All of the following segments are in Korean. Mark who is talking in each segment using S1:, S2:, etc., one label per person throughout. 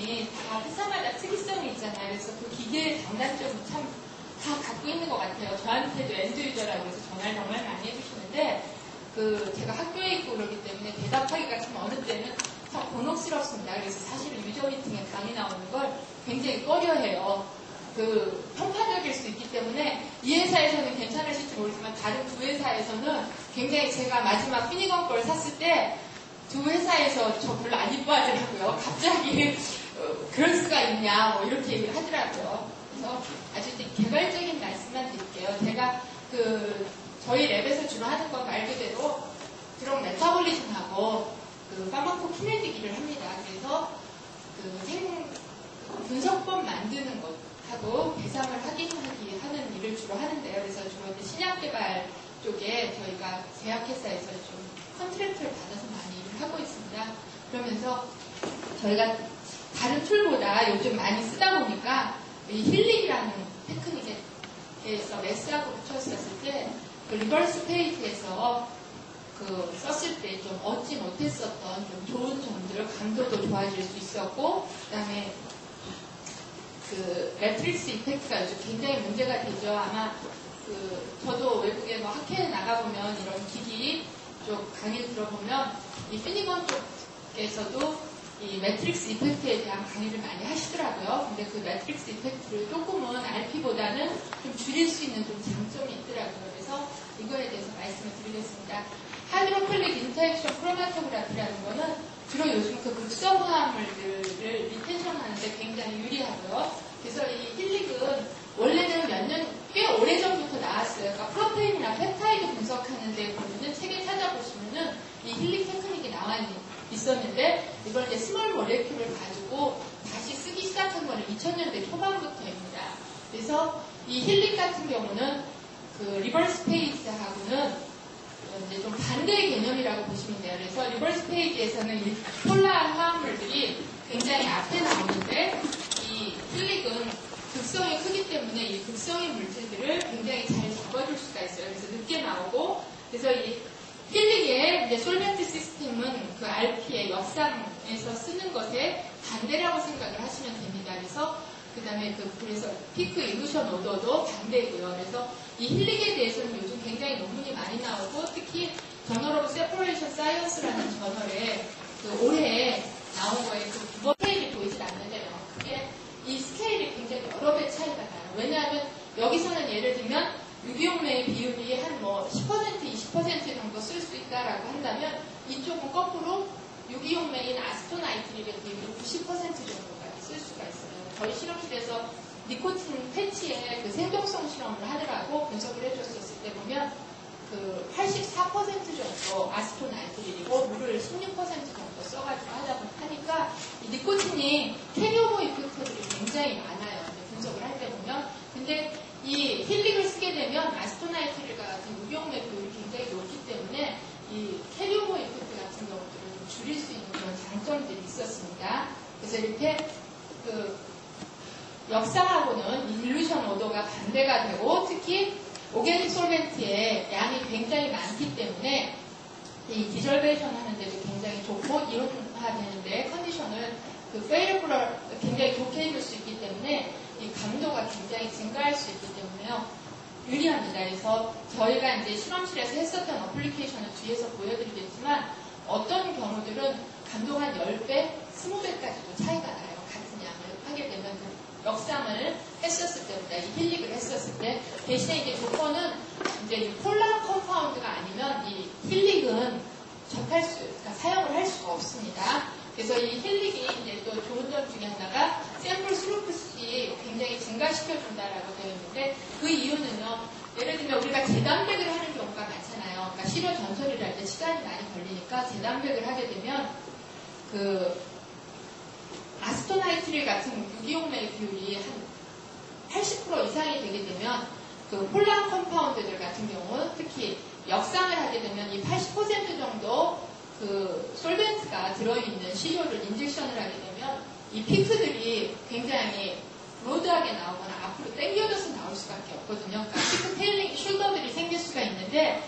S1: 기능이 다 회사마다 특이성이 있잖아요. 그래서 그 기계의 장단점은 참 다 갖고 있는 것 같아요. 저한테도 엔드 유저라고 해서 전화를 정말 많이 해주시는데 제가 학교에 있고 그러기 때문에 대답하기가 참 어느 때는 참 곤혹스럽습니다. 그래서 사실은 유저 미팅에 강의 나오는 걸 굉장히 꺼려해요. 편파적일 수 있기 때문에 이 회사에서는 괜찮으실지 모르지만 다른 두 회사에서는 굉장히 제가 마지막 피니건 걸 샀을 때 두 회사에서 저 별로 안 이뻐하더라고요. 갑자기 그럴 수가 있냐 뭐 이렇게 얘기를 하더라고요. 그래서 아주 개발적인 말씀만 드릴게요. 제가 저희 랩에서 주로 하는 건 말 그대로 드럭 메타볼리즘하고 파마코키네틱 을 합니다. 그래서 분석법 만드는 것하고 대상을 확인하기 하는 일을 주로 하는데요. 그래서 주로 이제 신약 개발 쪽에 저희가 제약회사에서 좀 컨트랙트를 받아서 많이 일을 하고 있습니다. 그러면서 저희가 다른 툴보다 요즘 많이 쓰다 보니까 이 힐링이라는 테크닉에서 매스하고 붙였었을 때 리버스 페이지에서 썼을 때 좀 얻지 못했었던 좀 좋은 점들, 감도도 좋아질 수 있었고, 그 다음에 매트릭스 이펙트가 요즘 굉장히 문제가 되죠. 아마 저도 외국에 뭐 학회에 나가보면 이런 기기 쪽 강의를 들어보면 이 피니건 쪽에서도 이 매트릭스 이펙트에 대한 강의를 많이 하시더라고요. 근데 그 매트릭스 이펙트를 조금은 RP보다는 좀 줄일 수 있는 좀 장점이 있더라고요. 그래서 이거에 대해서 말씀을 드리겠습니다. 하이드로클릭 인터액션 크로마토그래피라는 거는 주로 요즘 극성 화합물들을 리텐션하는데 굉장히 유리하고요. 그래서 이 힐릭은 원래는 꽤 오래전부터 나왔어요. 그러니까 프로테인이나 펩타이드 분석하는 데 보면은 책에 찾아보시면은 이 힐릭 테크닉이 나와 있었는데 이걸 이제 스몰 모레큘을 가지고 다시 쓰기 시작한 거는 2000년대 초반부터입니다. 그래서 이 힐릭 같은 경우는 리버스 페이지하고는 이제 좀 반대의 개념이라고 보시면 돼요. 그래서 리버스 페이지에서는 이 폴라한 화합물들이 굉장히 앞에 나오는데 이 힐릭은 극성이 크기 때문에 이 극성의 물질들을 굉장히 잘 잡아줄 수가 있어요. 그래서 늦게 나오고, 그래서 이 힐릭의 이제 솔벤트 시스템은 RP의 역상에서 쓰는 것에 반대라고 생각을 하시면 됩니다. 그래서 그다음에 그래서 피크 일루션 오더도 반대고요. 그래서 이 힐릭에 대해서는 요즘 굉장히 논문이 많이 나오고, 특히 저널 오브 세퍼레이션 사이언스라는 저널에 올해 나온 거에 스케일이 보이질 않는데요. 그게 이 스케일이 굉장히 여러 배 차이가 나요. 왜냐하면 여기서는 예를 들면 유기용매의 비율이 한 10%, 20% 정도 쓸 수 있다라고 한다면 이쪽은 거꾸로 유기용매인 아스토나이트릴의 비율이 90% 정도까지 쓸 수가 있어요. 저희 실험실에서 니코틴 패치의 생동성 실험을 하느라고 분석을 해줬었을 때 보면 84% 정도 아스토나이트릴이고 물을 16% 정도 써가지고 하니까 이 니코틴이 캐리오버 이펙터들이 굉장히 많아요. 분석을 할 때 보면. 근데 이 힐릭을 쓰게 되면 아스토나이트릴 같은 유기용매 비율이 굉장히 높기 때문에 이 캐리오버 이펙트 같은 경우들을 좀 줄일 수 있는 그런 장점들이 있었습니다. 그래서 이렇게 역상하고는 일루션 오더가 반대가 되고, 특히 오게닉 솔벤트의 양이 굉장히 많기 때문에 이 디졸베이션 하는데도 굉장히 좋고, 이온화되는데 컨디션을 페이러블을 굉장히 좋게 해줄 수 있기 때문에 이 감도가 굉장히 증가할 수 있기 때문에요. 유리합니다. 그래서 저희가 이제 실험실에서 했었던 어플리케이션을 뒤에서 보여드리겠지만 어떤 경우들은 감도가 한 10배, 20배까지도 차이가 나요. 같은 양을 하게 되면 역상을 했었을 때보다, 이 힐릭을 했었을 때. 대신에 이제 조건은 이제 이 폴라 컴파운드가 아니면 이 힐릭은 그러니까 사용을 할 수가 없습니다. 그래서 이 힐릭이 이제 또 좋은 점 중에 하나가 샘플 스루프시 굉장히 증가시켜준다라고 되어 있는데, 그 이유는요, 예를 들면 우리가 재단백을 하는 경우가 많잖아요. 그러니까 시료 전처리를 할 때 시간이 많이 걸리니까 재단백을 하게 되면 아스토나이트릴 같은 유기용매의 비율이 한 80% 이상이 되게 되면 폴라 컴파운드들 같은 경우, 특히 역상을 하게 되면 이 80% 정도 솔벤트가 들어있는 시료를 인젝션을 하게 되면 이 피크들이 굉장히 로드하게 나오거나 앞으로 당겨져서 나올 수밖에 없거든요. 그러니까 피크 테일링 숄더들이 생길 수가 있는데,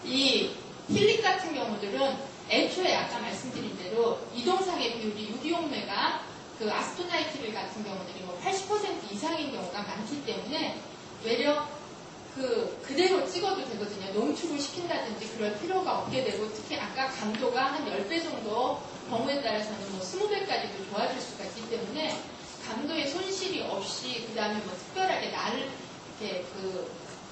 S1: 이 힐릭 같은 경우들은 애초에 아까 말씀드린 대로 이동상의 비율이 유기용매가 그 아스토나이트릴 같은 경우들이 뭐 80% 이상인 경우가 많기 때문에 외려 그대로 찍어도 되거든요. 농축을 시킨다든지 그럴 필요가 없게 되고, 특히 아까 강도가 한 10배 정도 경우에 따라서는 뭐 20배까지도 좋아질 수가 있기 때문에 강도의 손실이 없이, 그 다음에 뭐 특별하게 나를 이렇게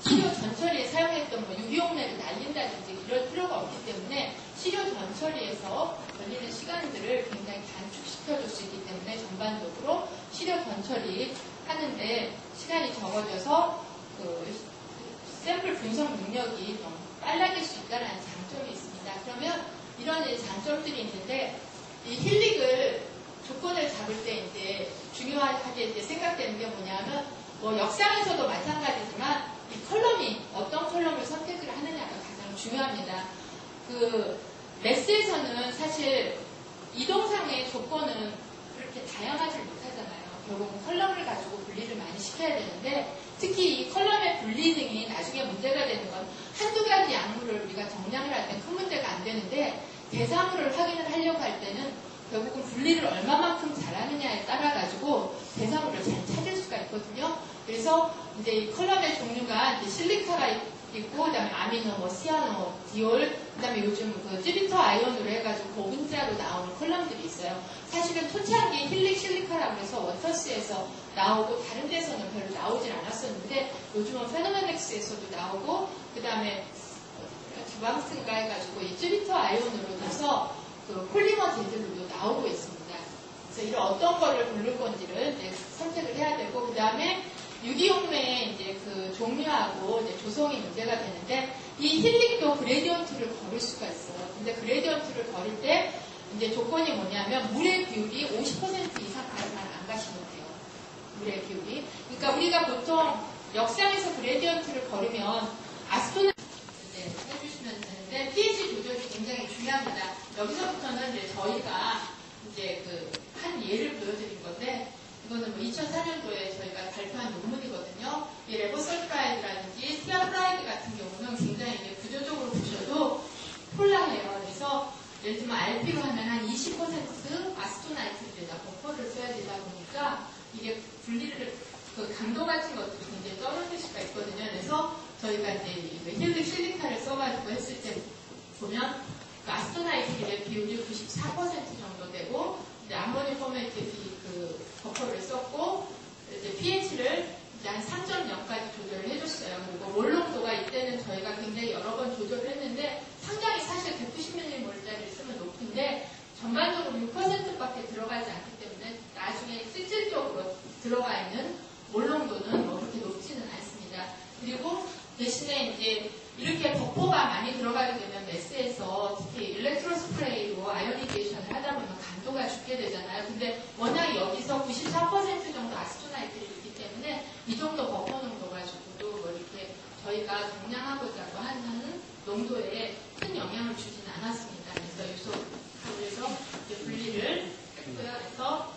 S1: 치료 전처리에 사용했던 뭐 유기용매를 날린다든지 이럴 필요가 없기 때문에 치료 전처리에서 걸리는 시간들을 굉장히 단축시켜줄 수 있기 때문에 전반적으로 치료 전처리 하는데 시간이 적어져서 샘플 분석 능력이 좀 빨라질 수 있다는 장점이 있습니다. 그러면 이런 장점들이 있는데, 이 힐릭을 조건을 잡을 때 이제 중요하게 이제 생각되는 게 뭐냐면, 뭐 역상에서도 마찬가지지만 이 컬럼이 어떤 컬럼을 선택을 하느냐가 가장 중요합니다. 매스에서는 사실 이동상의 조건은 그렇게 다양하지 못하잖아요. 결국은 컬럼을 가지고 분리를 많이 시켜야 되는데, 특히 이 컬럼의 분리 등이 나중에 문제가 되는 건 한두 가지 약물을 우리가 정량을 할 때 큰 문제가 안 되는데, 대사물을 확인을 하려고 할 때는 결국은 분리를 얼마만큼 잘하느냐에 따라 가지고 대사물을 잘 찾을 수가 있거든요. 그래서 이제 이 컬럼의 종류가 이제 실리카가 있고, 그다음에 아미노, 뭐 시아노, 디올, 그다음에 요즘 찌리터 아이온으로 해가지고 고분자로 나오는 컬럼들이 있어요. 사실은 초창기 힐릭 실리카라고 해서 워터스에서 나오고 다른 데서는 별로 나오질 않았었는데, 요즘은 페노메넥스에서도 나오고, 그다음에 주방스인가 해가지고 이 찌리터 아이온으로 돼서 폴리머 젤들도 나오고 있습니다. 그래서 이런 어떤 거를 고를 건지를 이제 선택을 해야 되고, 그다음에 유기용매의 이제 종류하고 이제 조성이 문제가 되는데, 이 힐릭도 그레디언트를 걸을 수가 있어요. 근데 그레디언트를 걸을 때 이제 조건이 뭐냐면, 물의 비율이 50% 이상까지만 안 가시면 돼요. 물의 비율이. 그러니까 우리가 보통 역상에서 그레디언트를 걸으면 아스토나 해주시면 되는데, pH 조절이 굉장히 중요합니다. 여기서부터는 이제 저희가 이제 한 예를 보여드릴 건데, 이거는 뭐 2004년도에 저희가 발표한 논문이거든요. 이 레버설프라이드라든지 스티아프라이드 같은 경우는 굉장히 이제 구조적으로 보셔도 폴라해요. 그래서 예를 들면 RP로 하면 한 20% 아스토나이트에다 버퍼를 써야 되다 보니까 이게 분리를 강도 같은 것도 굉장히 떨어질 수가 있거든요. 그래서 저희가 이제 힐릭 실리카를 써가지고 했을 때 보면 아스토나이트의 비율이 94% 정도 되고, 이제 아모니 포메이트 버퍼를 썼고, 이제 pH를 이제 한 3.0까지 조절을 해줬어요. 그리고 몰농도가 이때는 저희가 굉장히 여러 번 조절을 했는데, 상당히 사실 190mm짜리를 쓰면 높은데 전반적으로 6%밖에 들어가지 않기 때문에 나중에 실질적으로 들어가 있는 몰농도는 뭐 그렇게 높지는 않습니다. 그리고 대신에 이제 이렇게 버퍼가 많이 들어가게 되면 메스에서 특히 일렉트로 스프레이로 아이오니제이션을 하다 보면 강도가 죽게 되잖아요. 근데 워낙 여기서 94% 정도 아스토나이트를 있기 때문에 이 정도 버퍼 농도 가지고도 뭐 이렇게 저희가 정량하고자 하는 농도에 큰 영향을 주진 않았습니다. 그래서 유소하고에서 분리를 했고요. 그래서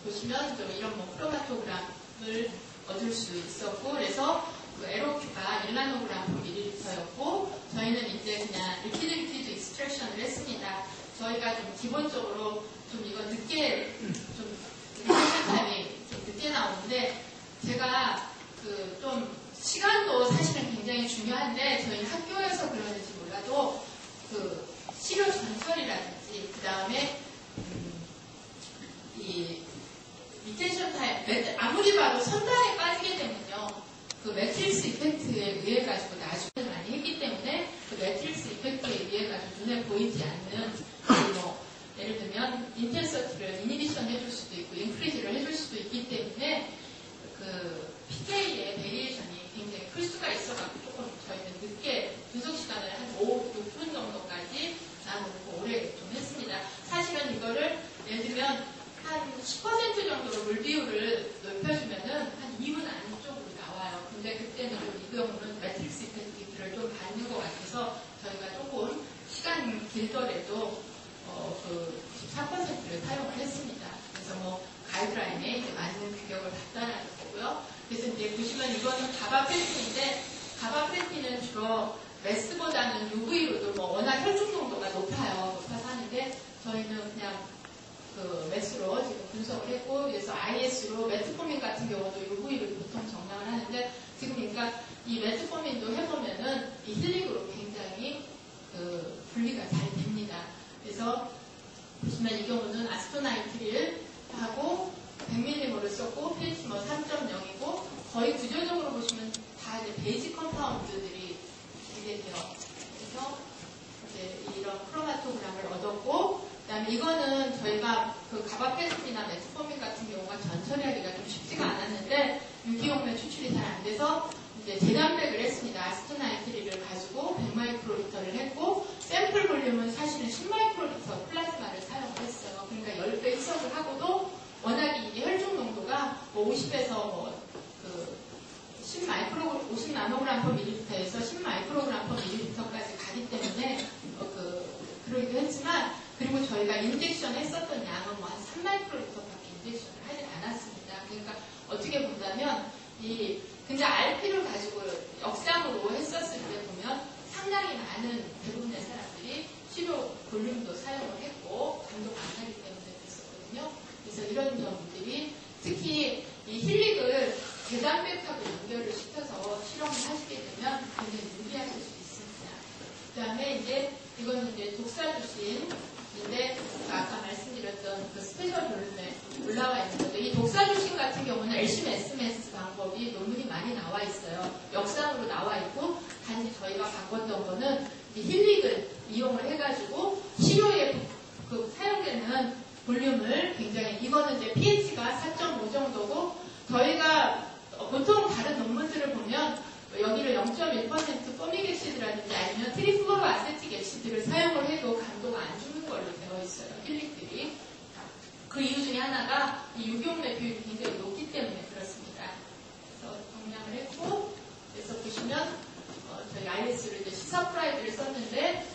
S1: 보시면 좀 이런 뭐 크로마토그램을 얻을 수 있었고, 그래서 에로큐가 1나노그램/ml였고, 저희는 이제 그냥 리퀴드 익스트랙션을 했습니다. 저희가 좀 기본적으로 좀 이거 늦게 좀 타임이 좀 늦게 나오는데, 제가 좀 시간도 사실은 굉장히 중요한데, 저희 학교에서 그러는지 몰라도 치료 전철이라든지 그 다음에 이 리텐션 타임, 아무리 봐도 선단에 빠지게 되면요, 매트릭스 이펙트에 의해 가지고 나중에 많이 했기 때문에 매트릭스 이펙트에 의해 가지고 눈에 보이지 않는 뭐 예를 들면 인텐서티를 이니비션 해줄 수도 있고 인크리즈를 해줄 수도 있기 때문에 PK의 베리에이션이 굉장히 클 수가 있어가지고 조금 저희는 늦게 분석 시간을 한 6분 정도까지 나누고 오래 좀 했습니다. 사실은 이거를 예를 들면 한 10% 정도로 물 비율을 높여주면은 한 2분 안쪽으로 나와요. 근데 그때는 이 경우는 매트릭스 이펙트를 좀 받는 것 같아서 저희가 조금 시간 길더라도 14%를 사용을 했습니다. 그래서 뭐 가이드라인에 이제 맞는 규격을 갖다라는 거고요. 그래서 이제 보시면 이거는 가바프레틴인데, 가바프레틴은 주로 메스보다는 UV로도 뭐 워낙 혈중 농도가 높아서 하는데, 저희는 그냥 메스로 지금 분석을 했고, 그래서 IS로 메트포민 같은 경우도 이 부위를 보통 정량을 하는데, 지금 그러니까 이 메트포민도 해보면은 이 힐링으로 굉장히 분리가 잘 됩니다. 그래서 보시면 이 경우는 아스토나이트릴 하고 100mg를 썼고 pH 뭐 3.0이고 거의 구조적으로 보시면 다 이제 베이직 컴파운드들이 이게 돼요. 그래서 이제 이런 크로마토그램을 얻었고, 그다음에 이거는 저희가 그 가바페틴이나 메트포민 같은 경우가 전처리하기가 좀 쉽지가 않았는데 유기용매 추출이 잘 안 돼서 이제 재단백을 했습니다. 아스토나이트릴을 가지고 100마이크로리터를 했고 샘플 볼륨은 사실은 10마이크로리터 플라즈마를 사용을 했어요. 그러니까 10배 희석을 하고도 워낙에 이게 혈중 농도가 뭐 50에서 뭐 50 나노그램 per 밀리리터에서 10 마이크로그램 per 밀리리터까지 가기 때문에 그러기도 했지만, 그리고 저희가 인젝션 했었던 양은 뭐 한 3마이크로리터밖에 인젝션을 하지 않았습니다. 그러니까 어떻게 본다면 근데 RP를 가지고 역삼으로 했었을 때 보면 상당히 많은 대부분의 사람들이 치료 볼륨도 사용을 했고 강도 강하기 때문에 그랬었거든요. 그래서 이런 점들이 특히 이 힐릭을 계단백하고 연결을 시켜서 실험을 하시게 되면 굉장히 유리하실 수 있습니다. 그 다음에 이제 이거는 이제 독사주신인데 아까 말씀드렸던 그 스페셜 볼륨에 올라와 있는 건데, 이 독사주신 같은 경우는 LC-SMS 방법이 논문이 많이 나와 있어요. 역상으로 나와 있고, 단지 저희가 바꿨던 거는 이 힐릭을 이용을 해가지고 치료에 사용되는 볼륨을 굉장히, 이거는 이제 pH가 4.5 정도고, 저희가 보통 다른 논문들을 보면 여기를 0.1% 포믹액시드라든지 아니면 트리플로로아세틱 액시드를 사용을 해도 강도가 안 주는 걸로 되어 있어요. 힐릭들이. 그 이유 중에 하나가 이 유기용매 비율이 굉장히 높기 때문에 그렇습니다. 그래서 정량을 했고, 그래서 보시면 저희 IS를 이제 시사프라이드를 썼는데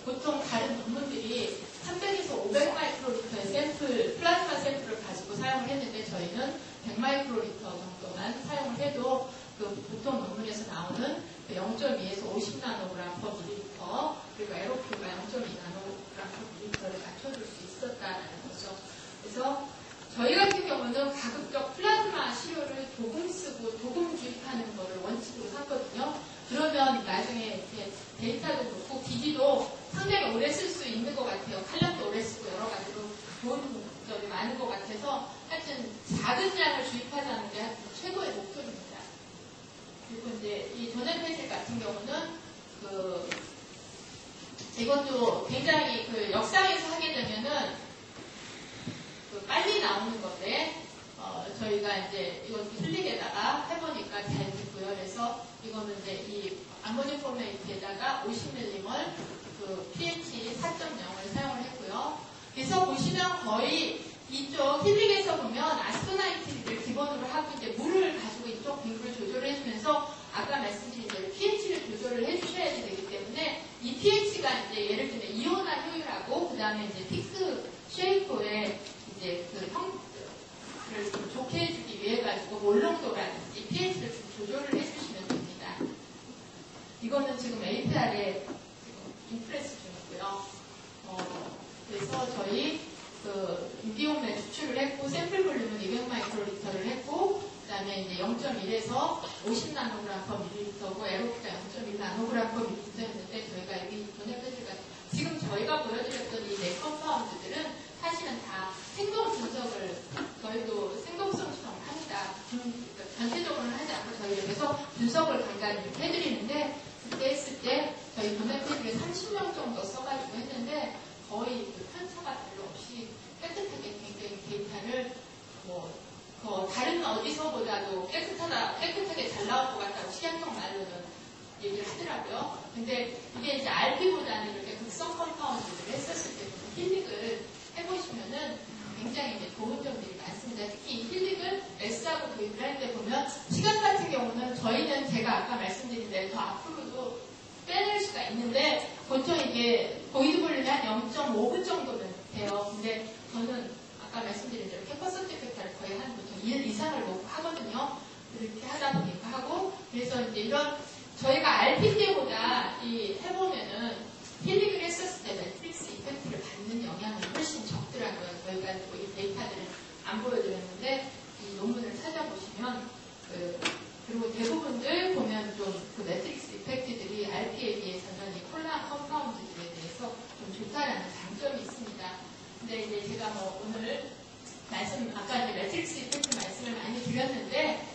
S1: 보통 다른 논문들이 300에서 500마이크로리터의 샘플, 플라즈마 샘플을 가지고 사용을 했는데 저희는 100마이크로리터 정도만 사용을 해도 보통 논문에서 나오는 0.2에서 50 나노그램 per 밀리리터, 그리고 에로큐가 0.2 나노그램 per 밀리리터를 맞춰줄 수 있었다는 거죠. 그래서 저희 같은 경우는 가급적 플라즈마 시료를 조금 쓰고 조금 주입하는 거를 원칙으로 삼거든요. 그러면 나중에 이렇게 데이터도 좋고 기기도 상당히 오래 쓸 수 있는 것 같아요. 칼럼도 오래 쓰고 여러 가지로 좋은 점이 많은 것 같아서 하여튼 작은 양을 주입하자는 게 하여튼 최고의 목표입니다. 그리고 이제 이 도네페실 같은 경우는 이것도 굉장히 역상에서 하게 되면은 빨리 나오는 건데 저희가 이제 이것도 힐릭에다가 해보니까 잘 됐고요. 그래서 이거는 이제 이 아모늄 포메이트에다가 50ml pH 4.0을 사용을 했고요. 그래서 보시면 거의 이쪽 힐릭에서 보면 아스토나이트를 기본으로 하고 이제 물을 가지고 이쪽 비율을 조절을 해주면서 아까 말씀드린 대로 pH를 조절을 해주셔야 되기 때문에 이 pH가 이제 예를 들면 이온화 효율하고 그 다음에 이제 픽스 쉐이프의 이제 형들을 좀 좋게 해주기 위해 가지고 몰농도라든지 pH를 좀 조절을 해주시면 됩니다. 이거는 지금 APR의 인프레스 중이고요. 그래서 저희 유기용매 추출을 했고 샘플 볼륨은 200마이크로리터를 했고 그 다음에 이제 0.1에서 50 나노그램 per 밀리리터고 에로키가 0.1 나노그램 per 밀리리터였는데 저희가 여기 도네페실과 지금 저희가 보여드렸던 이 네 컴파운드들은 사실은 다 생동 분석을 저희도 생동성처럼 합니다. 그러니까 전체적으로는 하지 않고 저희가 계속 분석을 간단히 해드리는데 그때 했을 때 저희 도네페실을 30명 정도 써가지고 했는데 거의 편차가 별로 없이 깨끗하게 굉장히 데이터를 다른 어디서보다도 깨끗하게 잘 나올 것 같다고 시향형 말로는 얘기를 하더라고요. 근데 이게 이제 RP보다는 이렇게 극성 컴파운드를 했었을 때 힐릭을 해보시면은 굉장히 이제 좋은 점들이 많습니다. 특히 이 힐릭을 S하고 도입을 할 때 보면 시간 같은 경우는 저희는 제가 아까 말씀드린 대로 더 앞으로도 빼낼 수가 있는데 보통 이게 보이드 볼륨이 한 0.5분 정도는 돼요. 근데 저는 아까 말씀드린 대로 캐퍼서티 팩터를 거의 한 보통 1 이상을 놓고 하거든요. 이렇게 하다 보니까 하고 그래서 이제 이런 저희가 RP 때보다 해보면은 힐링을 했었을 때 매트릭스 이펙트를 받는 영향은 훨씬 적더라고요. 저희가 이 제가 뭐 오늘 아까 이제 매트릭스 이펙트 말씀을 많이 드렸는데,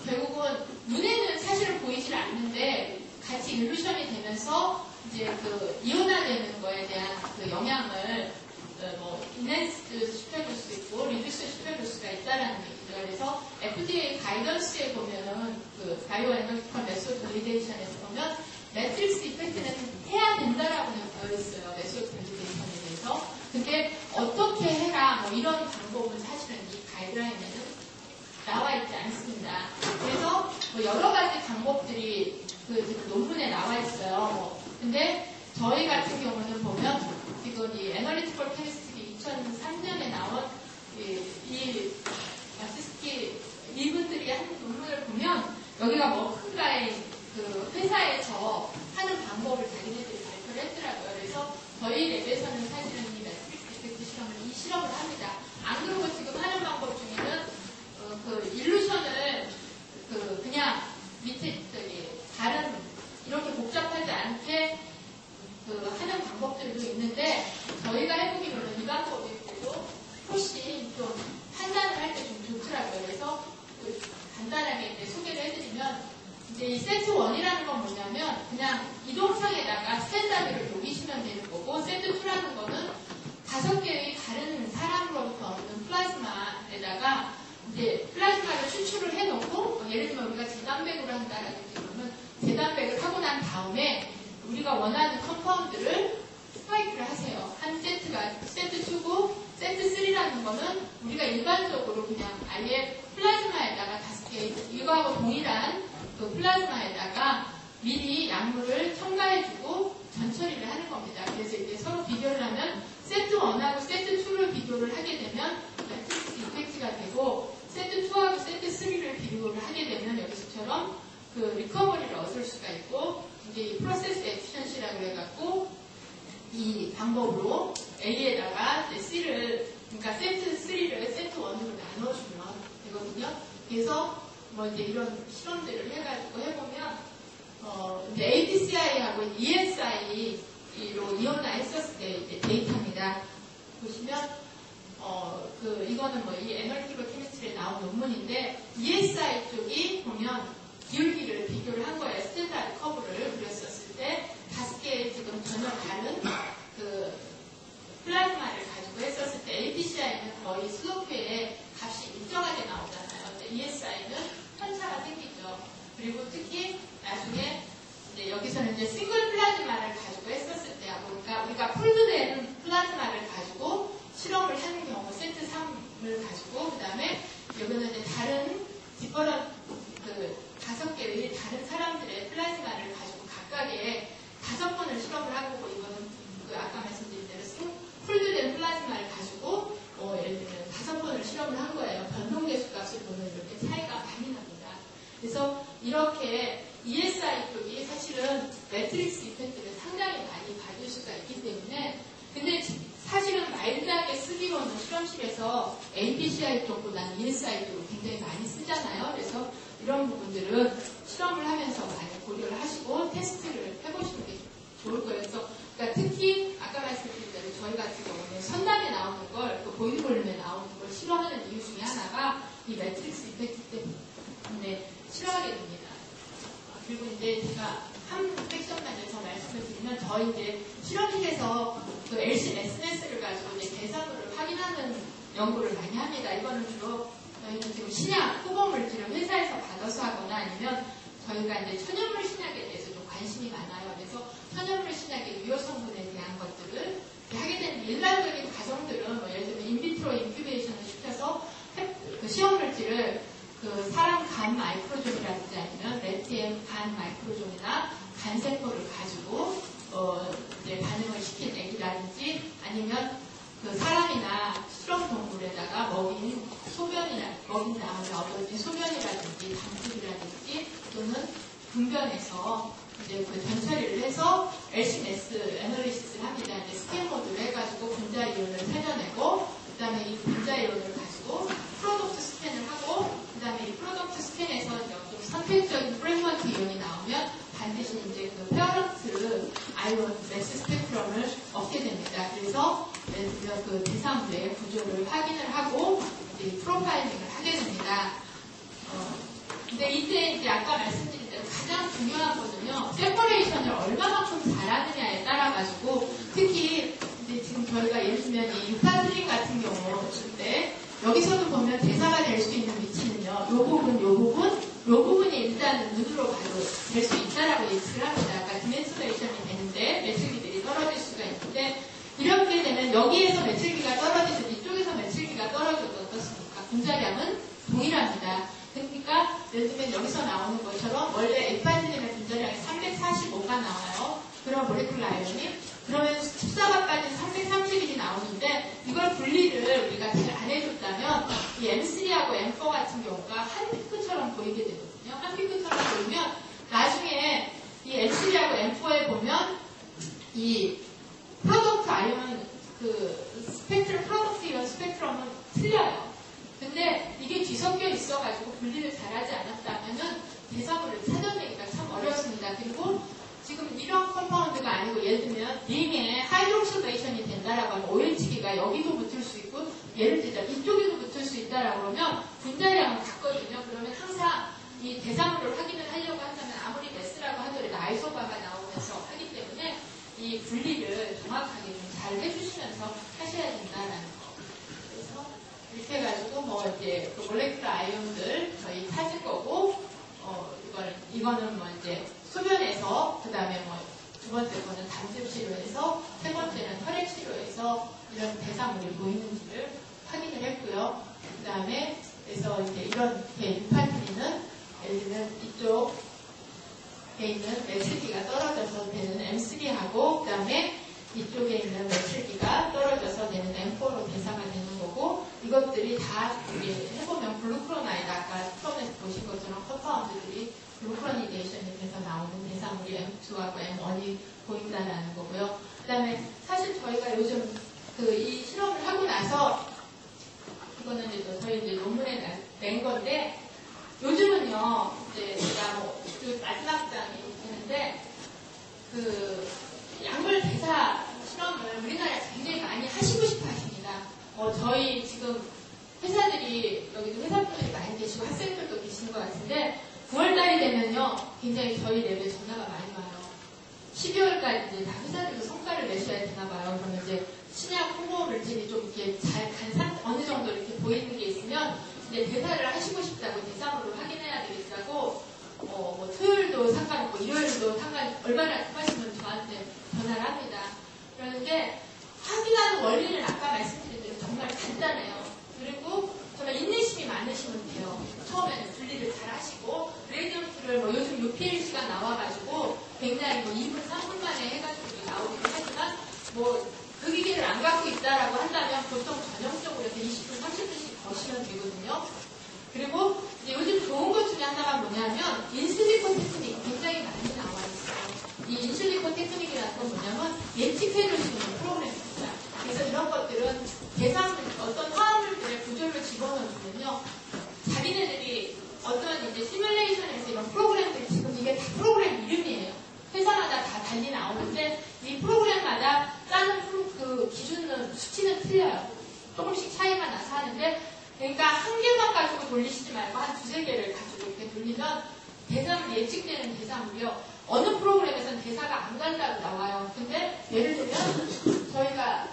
S1: 결국은 눈에는 사실은 보이질 않는데 같이 일루션이 되면서 이제 그 이온화되는 거에 대한 그 영향을 인핸스드 시켜줄 수 있고 리듀스 시켜줄 수가 있다라는 얘기죠. 그래서 FDA 가이던스에 보면은 그 바이오 애널리티컬 메소드 발리데이션에서 보면 매트릭스 이펙트는 해야 된다라고 되어 있어요. 메소드 발리데이션에 대해서. 근데 어떻게 해라 뭐 이런 방법은 사실은 이 가이드라인에는 나와 있지 않습니다. 그래서 뭐 여러 가지 방법들이 그 논문에 나와 있어요. 근데 저희 같은 경우는 보면 지금 이 애널리티컬 케미스트리 2003년에 나온 이분들이 한 논문을 보면 여기가 머크가의 그 회사에서 하는 방법을 자기네들이 발표를 했더라고요. 그래서 저희 랩에서는 사실은 이 매트릭스 이펙트 실험을 이 실험을 합니다. 안 그러고 지금 하는 방법 중에는 그 일루션을 그냥 밑에 다른 이렇게 복잡하지 않게 하는 방법들도 있는데 저희가 해보기로는 이 방법이 그래도 훨씬 좀 판단을 할 때 좀 좋더라고요. 그래서 간단하게 이제 소개를 해드리면 이제 이 세트 1이라는 건 뭐냐면 그냥 이동상에다가 스탠다드를 녹이시면 되는 거고, 세트 2라는 거는 5개의 다른 사람으로부터 얻는 플라즈마에다가 이제 플라즈마를 추출을 해놓고 예를 들면 우리가 재단백으로 한다라든지 그러면 재단백을 하고 난 다음에 우리가 원하는 컴파운드를 스파이크를 하세요. 한 세트가 세트 2고 세트 3라는 거는 우리가 일반적으로 그냥 아예 플라즈마에다가 5개 이거하고 동일한 그 플라즈마에다가 미리 약물을 첨가해주고 전처리를 하는 겁니다. 그래서 이제 서로 비교를 하면 세트 1하고 세트 2를 비교를 하게 되면 매트릭스 이펙트가 되고 세트 2하고 세트 3를 비교를 하게 되면 여기서처럼 그 리커버리를 얻을 수가 있고 이제 이 프로세스 에피션시라고 해갖고 이 방법으로 A에다가 C를 그러니까 세트 3를 세트 1으로 나눠주면 되거든요. 그래서 뭐 이제 이런 실험들을 해가지고 해보면 이제 ATCI하고 ESI로 이온화했었을 때 이제 데이터입니다. 보시면 이거는 뭐 이 애널리티컬 케미스트리에 나온 논문인데 ESI 쪽이 보면 기울기를 비교를 한 거예요. 스탠다드 커브를 그렸었을 때 5개의 지금 전혀 다른 그 플라즈마를 가지고 했었을 때 ATCI는 거의 슬로프의 값이 일정하게 나오잖아요. 근데 ESI는 편차가 생기죠. 그리고 특히 나중에 이제 여기서는 이제 싱글 플라즈마를 가지고 했었을 때하고 그러니까 우리가 폴드된 플라즈마를 가지고 실험을 하는 경우 세트 3을 가지고 그 다음에 여기는 이제 다른 디퍼런 그 5개의 다른 사람들의 플라즈마를 가지고 각각의 5번을 실험을 한 거고 이거는 그 아까 말씀드린 대로 폴드된 플라즈마를 가지고 예를 들면 5번을 실험을 한 거예요. 변동계수 값을 보면 이렇게 차이가 많이 납니다. 그래서 이렇게 ESI 쪽이 사실은 매트릭스 이펙트를 상당히 많이 받을 수가 있기 때문에 근데 사실은 마일드하게 쓰기로는 실험실에서 APCI 쪽보다는 ESI 쪽을 굉장히 많이 쓰잖아요. 그래서 이런 부분들은 실험을 하면서 많이 고려를 하시고 테스트를 해보시는 게 좋을 거예요. 그래서 그러니까 특히 아까 말씀드린 대로 저희 같은 경우는 선단에 나오는 걸, 그 보이드 볼륨에 나오는 걸 싫어하는 이유 중에 하나가 이 매트릭스 이펙트 때문에 싫어하게 됩니다. 그리고 이제 제가 한 섹션만 더 말씀을 드리면 저희 이제 실험실에서 그 LC-SNS를 가지고 이제 대사도를 확인하는 연구를 많이 합니다. 이거는 주로 저희는 지금 신약 후보물질을 회사에서 받아서 하거나 아니면 저희가 이제 천연물 신약에 대해서 좀 관심이 많아요. 그래서 천연물 신약의 유효 성분에 대한 것들을 하게 되는 일반적인 과정들은 뭐 예를 들면 인비트로 인큐베이션을 시켜서 그 시험물질을 그 사람 간 마이크로종이라든지 아니면 레티엠 간 마이크로종이나 간세포를 가지고 이제 반응을 시킨 액이라든지 아니면 그 사람이나 실험 동물에다가 먹인 다음에 얻어진 소변이라든지 담즙이라든지 또는 분변에서 이제 그 전처리를 해서 LC-MS 애널리시스를 합니다. 이제 스캔 모드를 해가지고 분자 이온을 찾아내고 그 다음에 이 분자 이온을 가지고 프로덕트 스캔을 하고 그 다음에 이 프로덕트 스캔에서 좀 선택적인 프레그먼트 이온이 나오면 반드시 이제 그 페어런트 아이온 매스 스펙트럼을 얻게 됩니다. 그래서 먼저 그 대상부의 구조를 확인을 하고 이제 프로파일링을 하게 됩니다. 근데 이때 이제 아까 말씀드린 대로 가장 중요한 거는요, 세퍼레이션을 얼마만큼 잘하느냐에 따라 가지고, 특히 이제 지금 저희가 예를 들면 이 육사슬링 같은 경우 줄 때 여기서도 보면 대사가 될 수 있는 위치는요, 요 부분이 일단 눈으로 봐도 될 수 있다라고 예측을 합니다. 아까 디멘스레이션이 되는데 메출기들이 떨어질 수가 있는데, 이렇게 되면 여기에서 메출기가 떨어지듯 이쪽에서 메출기가 떨어져도 어떻습니까? 분자량은 동일합니다. 그러니까 예를 들면 여기서 나오는 것처럼 원래 에파이틴의 분자량이 345가 나와요. 그럼 모레큘러 아이온이 그러면 14가 빠진 331이 나오는데, 이걸 분리를 우리가 잘 안 해줬다면 이 M3하고 M4 같은 경우가 한 피크처럼 보이게 되거든요. 한 피크처럼 보이면 나중에 이 M3하고 M4에 보면 이 프로덕트 아이온 그 스펙트럼, 프로덕트 이온 스펙트럼은 틀려요. 근데 이게 뒤섞여 있어가지고 분리를 잘하지 않았다면은 대사물을 찾아내기가 참 어렵습니다. 그리고 지금 이런 컴파운드가 아니고 예를 들면 링에 하이드록실레이션이 된다라고 하면 오일치기가 여기도 붙을 수 있고 예를 들자 이쪽에도 붙을 수 있다라고 그러면 분자량은 같거든요. 그러면 항상 이 대사물을 확인을 하려고 한다면 아무리 메스라고 하더라도 아이소바가 나오면서 하기 때문에 이 분리를 정확하게 좀 잘 해주시면서 하셔야 된다라는 거. 그래서 이렇게 해가지고 뭐 이제 그 몰레큘러 아이온들 저희 찾을 거고, 이거는 뭐 이제 소변에서, 그 다음에 뭐 두 번째 거는 담즙 치료에서, 세 번째는 혈액 치료에서 이런 대사물이 보이는지를 확인을 했고요. 그 다음에 그래서 이제 이렇게 유파트리는 예를 들면 이쪽에 있는 메칠기가 떨어져서 되는 M3하고, 그 다음에 이쪽에 있는 메칠기가 떨어져서 되는 M4로 대사가 되는 거고, 이것들이 다 해보면 글루크로나이드, 아까 처음에 보신 것처럼 컴파운드들이 글루크로니데이션이 돼서 나오는 대사물이 M2하고 M1이 보인다는 거고요. 그 다음에 사실 저희가 요즘 이 실험을 하고 나서, 이거는 이제 저희 이제 논문에 낸 건데, 요즘은요, 이제 제가 뭐, 마지막 장이 있는데, 약물 대사 실험을 우리나라에서 굉장히 많이 하시고 싶어 하십니다. 저희 지금 회사들이, 여기도 회사분들이 많이 계시고 학생들도 계시는 것 같은데, 9월달이 되면요, 굉장히 저희 랩에 전화가 많이 와요. 12월까지 이제 다 회사들도 성과를 내셔야 되나 봐요. 그러면 이제 신약 홍보 물질이 좀 이렇게 잘 어느 정도 이렇게 보이는 게 있으면, 이제 대사를 하시고 싶다고, 대사물로 확인해야 되겠다고, 뭐 토요일도 상관없고 일요일도 얼마나 급하시면 저한테 전화를 합니다. 그런데 확인하는 원리는 아까 말씀드린 대로 정말 간단해요. 그리고 정말 인내심이 많으시면 돼요. 처음에는 분리를 잘 하시고, 그레디언트를 뭐 요즘 UPLC가 나와가지고 굉장히 뭐 2분, 3분 만에 해가지고 나오기도 하지만, 뭐 그 기계를 안 갖고 있다라고 한다면 보통 전형적으로 20분, 30분씩 거시면 되거든요. 그리고 이제 요즘 좋은 것 중에 하나가 뭐냐면 인실리코 테크닉 굉장히 많이 나와 있어요. 이 인실리코 테크닉이라는 건 뭐냐면 예측해줄 수 있는 프로그램입니다. 그래서 이런 것들은 어떤 화합물들의 구조를 집어넣으면요, 자기네들이 어떤 이제 시뮬레이션에서 이런 프로그램들, 지금 이게 다 프로그램 이름이에요. 회사마다 다 달리 나오는데 이 프로그램마다 짜는 그 기준은 수치는 틀려요. 조금씩 차이가 나서 하는데, 그러니까 한 개만 가지고 돌리시지 말고 한 두세 개를 가지고 이렇게 돌리면 대사물, 예측되는 대사물이요, 어느 프로그램에서는 대사가 안 간다고 나와요. 근데 예를 들면 저희가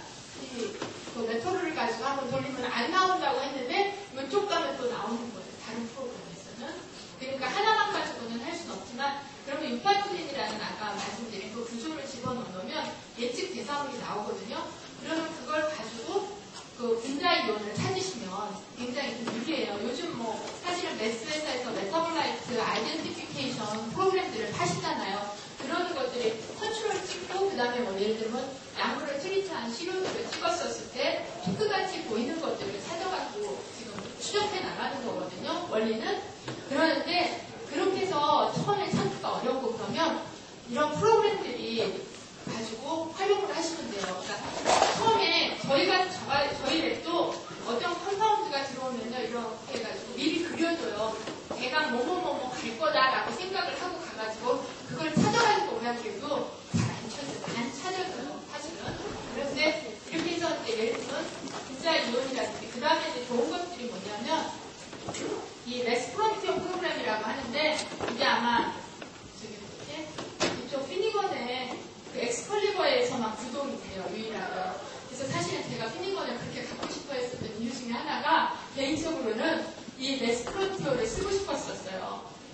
S1: 그 메토를 가지고 한번 돌리면 안 나온다고 했는데 이쪽 가면 또 나오는 거예요. 다른 프로그램에서는. 그러니까 하나만 가지고는 할 수는 없지만, 그러면 유파토린이라는 아까 말씀드린 그 구조를 집어넣으면 예측 대사물이 나오거든요. 그러면 그걸 가지고 그 분자 이온을 찾으시면 굉장히 좀 유리해요. 요즘 뭐 사실은 메스 회사에서 메타볼라이트 아이덴티피케이션 프로그램들을 하시잖아요. 그런 것들이 컨트롤 찍고, 그 다음에 뭐 예를 들면 약물을 트리트한 시료들을 찍었었을 때 피크같이 보이는 것들을 찾아가지고 지금 추적해 나가는 거거든요. 원리는. 그러는데 그렇게 해서 처음에 찾기가 어렵고, 그러면 이런 프로그램들이 가지고 활용을 하시면 돼요. 그러니까 처음에 저희 랩도 어떤 컴파운드가 들어오면요, 이렇게 해가지고 미리 그려줘요. 대강 뭐뭐뭐뭐 갈 거다라고 생각을 하고 가가지고 그걸 찾아가지고 오라고 해도 잘 안 찾아줘요, 사실은. 그런데 이렇게 해서 예를 들면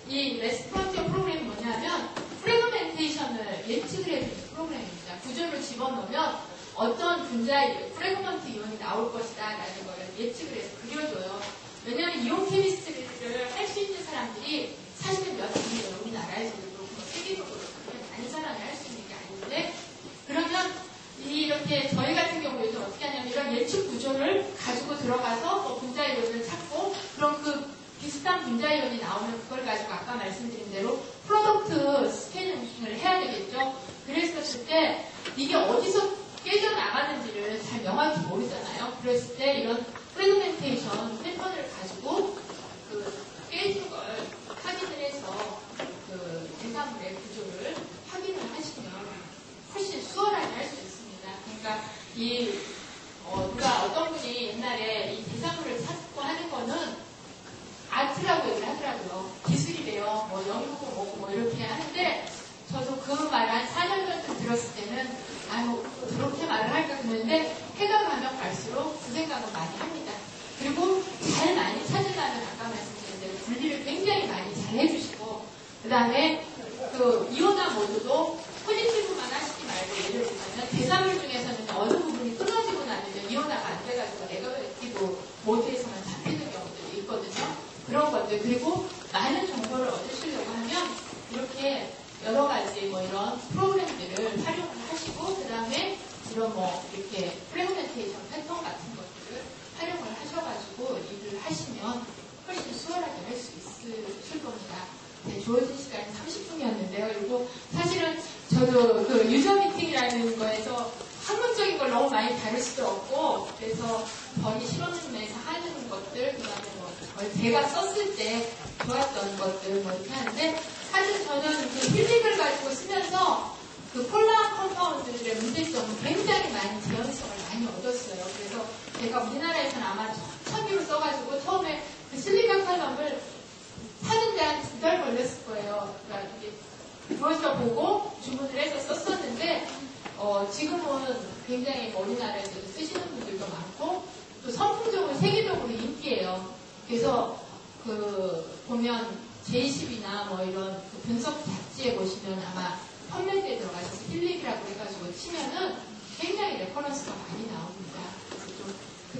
S1: 이 레스프런티어 프로그램이 뭐냐면 프래그멘테이션을 예측을 해주는 프로그램입니다. 구조를 집어넣으면 어떤 분자의 프래그먼트 이온이 나올 것이다 라는 걸 예측을 해서 그려줘요. 왜냐하면 이온 케미스트리를 할 수 있는 사람들이 사실은 몇 분이에요. 우리나라에서도 그렇고 세계적으로 그렇게 많은 사람이 할 수 있는 게 아닌데, 그러면 이렇게 저희 같은 경우에도 어떻게 하냐면 이런 예측 구조를 가지고 들어가서 뭐 분자 이온을 찾고, 그럼 그 비슷한 분자 이온이 나오면 그걸 가지고 아까 말씀드린 대로 프로덕트 스캐닝을 해야 되겠죠. 그랬을 때 이게 어디서 깨져나가는지를 잘 명확히 모르잖아요. 그랬을 때 이런 프래그멘테이션 패턴을 가지고 그 깨진 걸 확인을 해서 그 대사물의 구조를 확인을 하시면 훨씬 수월하게 할 수 있습니다. 그러니까 누가 어떤 분이 옛날에 이 대사물을 찾고 하는 거는 아트라고 얘기를 하더라고요. 기술이래요. 뭐 영국고 뭐고 뭐 이렇게 하는데, 저도 그 말을 한 4년 전쯤 들었을 때는 아유 그렇게 말을 할까 그랬는데, 해가 가면 갈수록 그 생각은 많이 합니다. 그리고 잘 많이 찾으려면 아까 말씀드린 대로 분리를 굉장히 많이 잘 해주시고, 그 다음에 그 이온화 모드도 포지티브만 하시지 말고, 예를 들면 대사물 중에서는 어느 부분이 끊어지고 나면 이온화가 안 돼가지고 네거티브 모드에서만 잡히는 경우들이 있거든요. 그런 것들, 그리고 많은 정보를 얻으시려고 하면 이렇게 여러 가지 뭐 이런 프로그램들을 활용을 하시고, 그 다음에 이런 뭐 이렇게 프래그멘테이션 패턴 같은 것들을 활용을 하셔가지고 일을 하시면 훨씬 수월하게 할 수 있을 겁니다. 네, 주어진 시간이 30분이었는데요. 그리고 사실은 저도 그 유저 미팅이라는 거에서 학문적인 걸 너무 많이 다룰 수도 없고, 그래서 저희 실험실에서 하는 것들, 그 다음에 뭐 제가 썼을 때 좋았던 것들 뭐 이렇게 하는데, 사실 저는 그 힐링을 가지고 쓰면서 그 폴라 컴파운드들의 문제점은 굉장히 많이 재현성을 많이 얻었어요. 그래서 제가 우리나라에서는 아마 처음으로 써가지고 처음에 그 실리카 칼럼을 사는데 한 2달 걸렸을 거예요. 그러니까 이게 브로셔 보고 주문을 해서 썼었는데, 지금은 굉장히 우리나라에서도 쓰시는 분들도 많고, 또 선풍적으로 세계적으로 인기예요. 그래서 그 보면 J10이나 뭐 이런 그 분석 잡지에 보시면 아마 판매대에 들어가셔서 힐링이라고 해가지고 치면은 굉장히 레퍼런스가 많이 나옵니다. 그래서 좀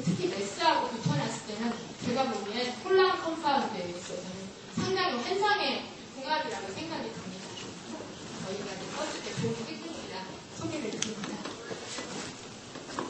S1: 특히 메스하고 붙여놨을 때는 제가 보기엔 폴라 컴파운드에 있어서는 상당히 환상의 궁합이라고 생각이 듭니다. 저희가 썼을 때 좋은